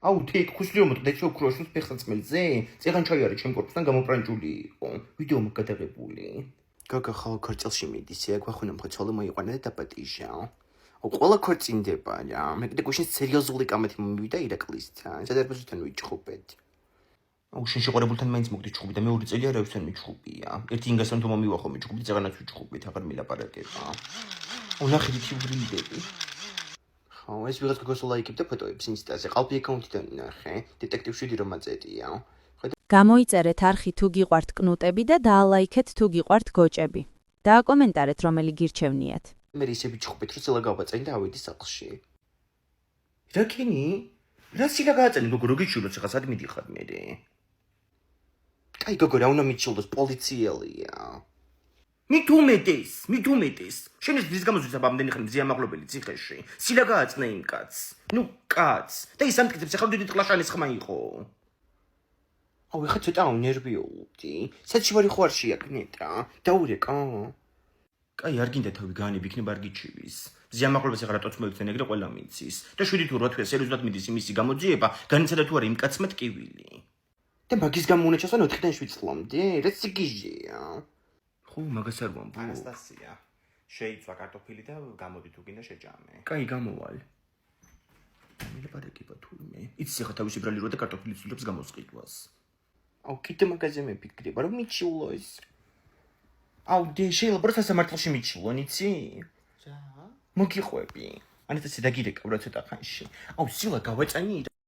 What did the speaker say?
აუ თეიქ ხუსლიო მოტყდა შევ ქროშოს ფეხსაცმელზე წეგან ჩაიარე ჩემ კორპუსთან გამოფრანჭული იყო ვიდეო მაგადაღებული გაგა ხალ ქორწილში მიდის ეგ ვახუნა მხოცოლო მოიყვანა და დაპატიჟა აუ ყველა ქორწინდება რა მე კიდე გუშინ სერიოზული კამათი მომივიდა ირაკლისთან სადარბაზთან ვიჭხობეთ აუ შენ შეყარებულთან მაინც მოგდი ჩხუბი და მე 2 წელი არავისთან მიჩხუბია ერთი ინგასთან თუ მომივახო მიჩხუბი წეგანაც ვიჩხუბით აღარ მილაპარაკება აუ ნახე თიურიდები ხო ეს ვიღაც გოგოს ლაიქებდა ფოტოებს ინსტაზე ყალბი აკაუნტიდან ნახე დეტექტივ 7 რომ აწედია გამოიწერეთ არხი თუ გიყვართ კნუტები და დაალაიქეთ თუ გიყვართ გოჭები. დააკომენტარეთ რომელი გირჩევნიათ. მე ისე ვიჩხუბით რომ სილა გავაწენი და ავედი სახლში. რა ქენი? რა სილა გააწენი გოგო რო გიჩვენოთ ხა სად მიდიხარ მე? კაი გოგო რა უნდა მიჩვენოს პოლიციელია. მithumetes შენ ეს დის გამოსვლის აბამდენი ხანი ზიამაღლობელი ციხეში. სილა გააწნე იმ კაცს. ნუ კაცს. და ის ამტკიცებს ახლა დიდი ტყლაშანის ხმა იყო. აუ ეხა ცოტა ნერვიულობდი. საჩი ვარი ხო არ შეაკნეტა. დაურეკა. კაი არ გინდა თავი განები იქნება არ გიჩივის. ზიამაღლობელს ახლა რატოც მოიქცენ ეგრე ყველა მიცის. და 7 თუ 8 თვე სერიოზულად მიდის იმისი გამოძიება, განიცადა თუ არა იმ კაცმა ტკივილი. და მაგის გამო უნდა ჩასვან 4-დან 7 წლამდე? რა სიგიჟეა? ხო, მაგას არ ვამბობ. ანასტასია, შეიცვა კარტოფილი და გამოდი თუ გინდა შეჭამე. კაი, გამოვალ. მილაპარაკება თურმე. იცი ახლა თავისი ბრალი რო და კარტოფილი ცდილობს გამოსყიდვას. აუ, კიდე მაგაზე მეფიქრება, რომ მიჩიულო ეს. აუ, შეიძლება რომ სასამართლოში მიჩიულონ, იცი? რა? მოგიყვები. ანასტასია დაგირეკავ რა ცოტა ხანში. აუ, სილა გავაწანი